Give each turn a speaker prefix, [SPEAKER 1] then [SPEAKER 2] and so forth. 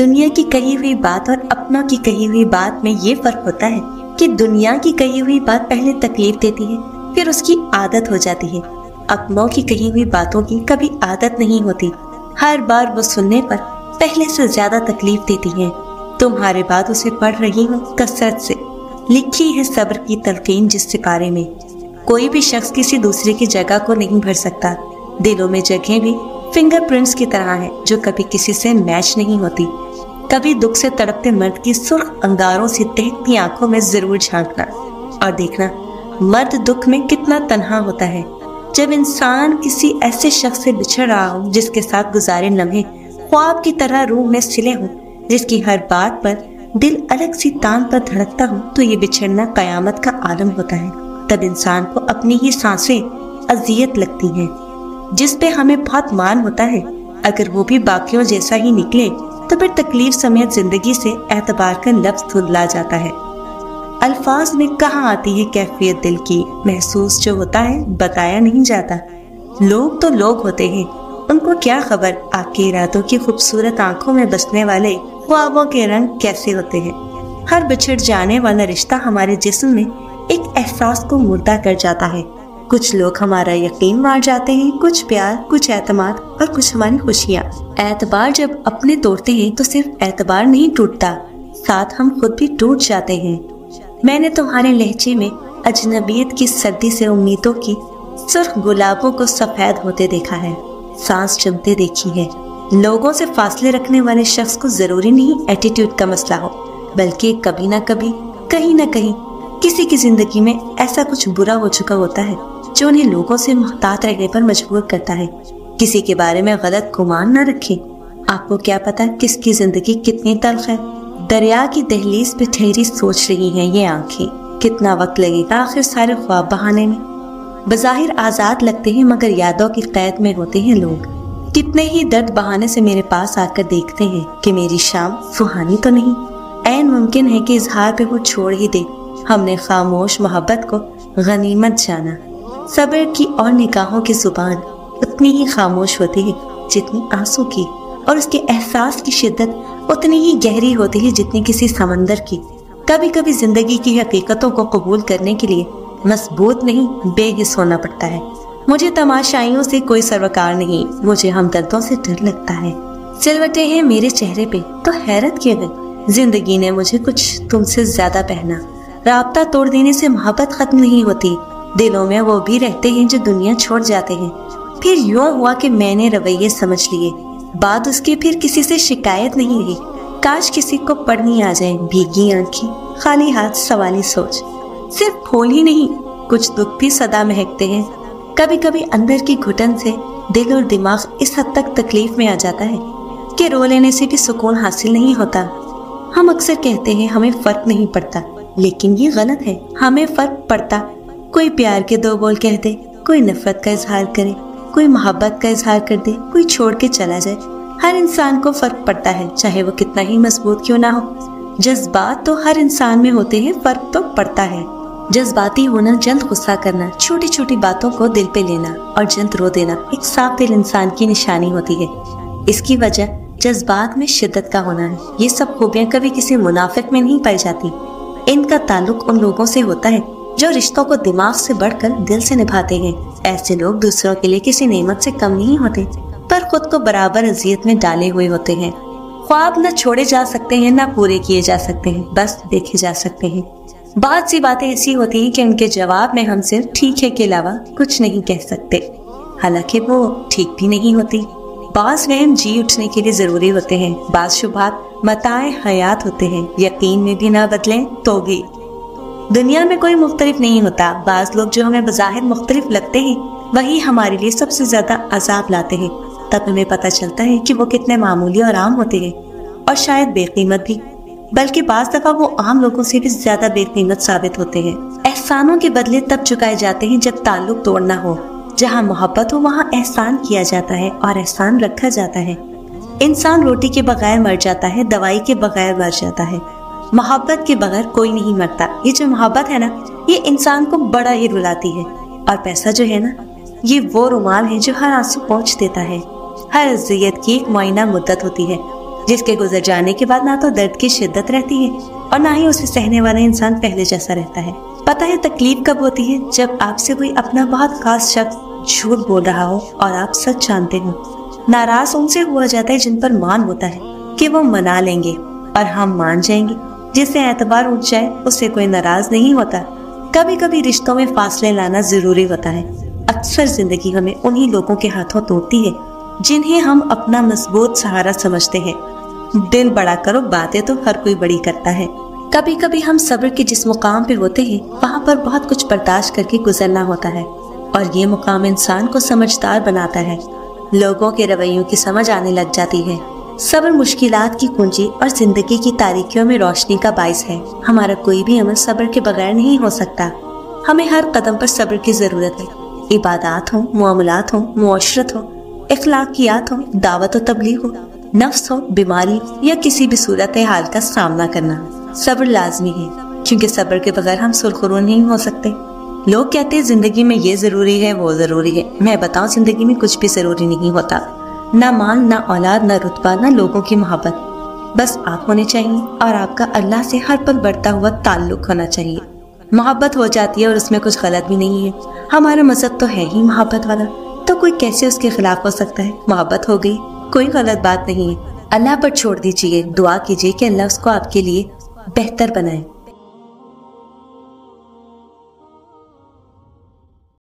[SPEAKER 1] دنیا کی کہی ہوئی بات اور اپنوں کی کہی ہوئی بات میں یہ فرق ہوتا ہے کہ دنیا کی کہی ہوئی بات پہلے تکلیف دیتی ہے، پھر اس کی عادت ہو جاتی ہے۔ اپنوں کی کہی ہوئی باتوں کی کبھی عادت نہیں ہوتی، ہر بار وہ سننے پر پہلے سے زیادہ تکلیف دیتی ہیں۔ تمہارے بعد اسے پڑھ رہی ہوں کثرت سے، لکھی ہے صبر کی تلقین جس سپارے میں۔ کوئی بھی شخص کسی دوسرے کی جگہ کو نہیں بھر سکتا، دلوں میں جگہیں بھی فنگر پرنٹس کی طرح ہیں جو کبھی کسی سے میچ نہیں ہوتی۔ کبھی دکھ سے تڑپتے مرد کی سرخ انگاروں سے دہتی آنکھوں میں ضرور جھانکنا اور دیکھنا مرد دکھ میں کتنا تنہا ہوتا ہے۔ جب انسان کسی ایسے شخص سے بچھڑ رہا ہو جس کے ساتھ گزارے لمحے خواب کی طرح روح میں سلے ہوں، جس کی ہر بات پر دل الگ سی تان پر دھڑکتا ہو، تو یہ بچھڑنا قیامت کا عالم ہوتا ہے۔ تب انسان کو اپنی ہی سانسیں اذیت لگتی ہیں جس پہ ہمیں بہت مان ہوتا ہے۔ اگر وہ بھی باقیوں جیسا ہی نکلے تو پھر تکلیف سمیت زندگی سے اعتبار کا لفظ دھندلا جاتا ہے۔ الفاظ میں کہاں آتی ہے کیفیت دل کی، محسوس جو ہوتا ہے بتایا نہیں جاتا۔ لوگ تو لوگ ہوتے ہیں، ان کو کیا خبر آپ کے ارادوں کی خوبصورت آنکھوں میں بسنے والے خوابوں کے رنگ کیسے ہوتے ہیں۔ ہر بچھڑ جانے والا رشتہ ہمارے جسم میں ایک احساس کو مردہ کر جاتا ہے۔ کچھ لوگ ہمارا یقین مار جاتے ہیں، کچھ پیار، کچھ اعتماد اور کچھ ہماری خوشیاں۔ اعتبار جب اپنے توڑتے ہیں تو صرف اعتبار نہیں ٹوٹتا، ساتھ ہم خود بھی ٹوٹ جاتے ہیں۔ میں نے تمہارے لہجے میں اجنبیت کی سردی سے امیدوں کی سرخ گلابوں کو سفید ہوتے دیکھا ہے، سانس چمتے دیکھی ہے۔ لوگوں سے فاصلے رکھنے والے شخص کو ضروری نہیں ایٹیٹیوڈ کا مسئلہ ہو، بلکہ کبھی نہ کبھی کہیں نہ کہیں کسی کی زندگی میں ایسا کچھ برا ہو چکا ہوتا ہے جو انہیں لوگوں سے محتاط رہنے پر مجبور کرتا ہے۔ کسی کے بارے میں غلط گمان نہ رکھیں، آپ کو کیا پتا کس کی زندگی کتنی تلخ ہے۔ دریا کی دہلیز پہ ٹھہری سوچ رہی ہیں یہ آنکھیں، کتنا وقت لگے گا آخر سارے خواب بہانے میں۔ بظاہر آزاد لگتے ہیں مگر یادوں کی قید میں ہوتے ہیں لوگ۔ کتنے ہی درد بہانے سے میرے پاس آ کر دیکھتے ہیں کہ میری شام سہانی تو نہیں۔ عین ممکن ہے کہ اظہار پہ وہ چھوڑ ہی دے۔ ہم نے خاموش محبت کو غنیمت جانا۔ صبر کی اور نگاہوں کی زبان اتنی ہی خاموش ہوتی ہے جتنی آنسو کی، اور اس کے احساس کی شدت اتنی ہی گہری ہوتی ہے جتنی کسی سمندر کی۔ کبھی کبھی زندگی کی حقیقتوں کو قبول کرنے کے لیے مضبوط نہیں بے حس ہونا پڑتا ہے۔ مجھے تماشائیوں سے کوئی سروکار نہیں، مجھے ہمدردوں سے ڈر لگتا ہے۔ سلوٹیں ہیں میرے چہرے پہ تو حیرت کیے گئے، زندگی نے مجھے کچھ تم سے زیادہ پہنا۔ رابطہ توڑ دینے سے محبت ختم نہیں ہوتی، دلوں میں وہ بھی رہتے ہیں جو دنیا چھوڑ جاتے ہیں۔ پھر یوں ہوا کہ میں نے رویے سمجھ لیے، بعد اس کے پھر کسی سے شکایت نہیں رہی۔ کاش کسی کو پڑھنی آ جائیں بھیگی آنکھیں، خالی ہاتھ، سوالی سوچ۔ صرف پھول ہی نہیں، کچھ دکھ بھی سدا مہکتے ہیں۔ کبھی کبھی اندر کی گھٹن سے دل اور دماغ اس حد تک تکلیف میں آ جاتا ہے کہ رو لینے سے بھی سکون حاصل نہیں ہوتا۔ ہم اکثر کہتے ہیں ہمیں فرق نہیں پڑتا، لیکن یہ غلط ہے، ہمیں فرق پڑتا۔ کوئی پیار کے دو بول کہہ دے، کوئی نفرت کا اظہار کرے، کوئی محبت کا اظہار کر دے، کوئی چھوڑ کے چلا جائے۔ ہر انسان کو فرق پڑتا ہے، چاہے وہ کتنا ہی مضبوط کیوں نہ ہو۔ جذبات تو ہر انسان میں ہوتے ہیں، فرق تو پڑتا ہے۔ جذباتی ہونا، جلد غصہ کرنا، چھوٹی چھوٹی باتوں کو دل پہ لینا اور جلد رو دینا ایک صاف دل انسان کی نشانی ہوتی ہے۔ اس کی وجہ جذبات میں شدت کا ہونا ہے۔ یہ سب خوبیاں کبھی کسی منافق میں نہیں پائی جاتی، ان کا تعلق ان لوگوں سے ہوتا ہے جو رشتوں کو دماغ سے بڑھ کر دل سے نبھاتے ہیں۔ ایسے لوگ دوسروں کے لیے کسی نعمت سے کم نہیں ہوتے، پر خود کو برابر اذیت میں ڈالے ہوئے ہوتے ہیں۔ خواب نہ چھوڑے جا سکتے ہیں نہ پورے کیے جا سکتے ہیں، بس دیکھے جا سکتے ہیں۔ بہت سی باتیں ایسی ہوتی ہیں کہ ان کے جواب میں ہم صرف ٹھیک ہے کے علاوہ کچھ نہیں کہہ سکتے، حالانکہ وہ ٹھیک بھی نہیں ہوتی۔ بعض وہم جی اٹھنے کے لیے ضروری ہوتے ہیں، بعض شبہات متاع حیات ہوتے ہیں، یقین میں بھی نہ بدلیں تو بھی۔ دنیا میں کوئی مختلف نہیں ہوتا، بعض لوگ جو ہمیں بظاہر مختلف لگتے ہیں وہی ہمارے لیے سب سے زیادہ عذاب لاتے ہیں۔ تب ہمیں پتہ چلتا ہے کہ وہ کتنے معمولی اور عام ہوتے ہیں، اور شاید بے قیمت بھی، بلکہ بعض دفعہ وہ عام لوگوں سے بھی زیادہ بے قیمت ثابت ہوتے ہیں۔ احسانوں کے بدلے تب چکائے جاتے ہیں جب تعلق توڑنا ہو۔ جہاں محبت ہو وہاں احسان کیا جاتا ہے اور احسان رکھا جاتا ہے۔ انسان روٹی کے بغیر مر جاتا ہے، دوائی کے بغیر مر جاتا ہے، محبت کے بغیر کوئی نہیں مرتا۔ یہ جو محبت ہے نا، یہ انسان کو بڑا ہی رلاتی ہے، اور پیسہ جو ہے نا، یہ وہ رومال ہے جو ہر آنسو پہنچ دیتا ہے۔ ہر اذیت کی ایک معینہ مدت ہوتی ہے، جس کے گزر جانے کے بعد نہ تو درد کی شدت رہتی ہے اور نہ ہی اسے سہنے والا انسان پہلے جیسا رہتا ہے۔ پتہ ہے تکلیف کب ہوتی ہے؟ جب آپ سے کوئی اپنا بہت خاص شخص جھوٹ بول رہا ہو اور آپ سچ جانتے ہو۔ ناراض ان سے ہوا جاتا ہے جن پر مان ہوتا ہے کہ وہ منا لیں گے اور ہم مان جائیں گے۔ جس سے اعتبار اٹھ جائے اس سے کوئی ناراض نہیں ہوتا۔ کبھی کبھی رشتوں میں فاصلے لانا ضروری ہوتا ہے۔ اکثر زندگی ہمیں انہی لوگوں کے ہاتھوں توڑتی ہے جنہیں ہم اپنا مضبوط سہارا سمجھتے ہیں۔ دل بڑا کرو، باتیں تو ہر کوئی بڑی کرتا ہے۔ کبھی کبھی ہم صبر کے جس مقام پہ ہوتے ہیں وہاں پر بہت کچھ برداشت کر کے گزرنا ہوتا ہے، اور یہ مقام انسان کو سمجھدار بناتا ہے۔ لوگوں کے رویوں کی سمجھ آنے لگ جاتی ہے۔ صبر مشکلات کی کنجی اور زندگی کی تاریکیوں میں روشنی کا باعث ہے۔ ہمارا کوئی بھی عمل صبر کے بغیر نہیں ہو سکتا۔ ہمیں ہر قدم پر صبر کی ضرورت ہے۔ عبادات ہوں، معاملات ہوں، معاشرت ہو، اخلاقیات ہوں، دعوت و تبلیغ ہو، نفس ہو، بیماری یا کسی بھی صورت حال کا سامنا کرنا، صبر لازمی ہے، کیونکہ صبر کے بغیر ہم سرخرو نہیں ہو سکتے۔ لوگ کہتے ہیں زندگی میں یہ ضروری ہے، وہ ضروری ہے۔ میں بتاؤں زندگی میں کچھ بھی ضروری نہیں ہوتا، نہ مال، نہ اولاد، نہ رتبہ، نہ لوگوں کی محبت۔ بس آپ ہونے چاہیے اور آپ کا اللہ سے ہر پل بڑھتا ہوا تعلق ہونا چاہیے۔ محبت ہو جاتی ہے اور اس میں کچھ غلط بھی نہیں ہے۔ ہمارا مذہب تو ہے ہی محبت والا، تو کوئی کیسے اس کے خلاف ہو سکتا ہے؟ محبت ہو گئی، کوئی غلط بات نہیں ہے۔ اللہ پر چھوڑ دیجیے، دعا کیجیے کہ اللہ اس کو آپ کے لیے بہتر بنائے۔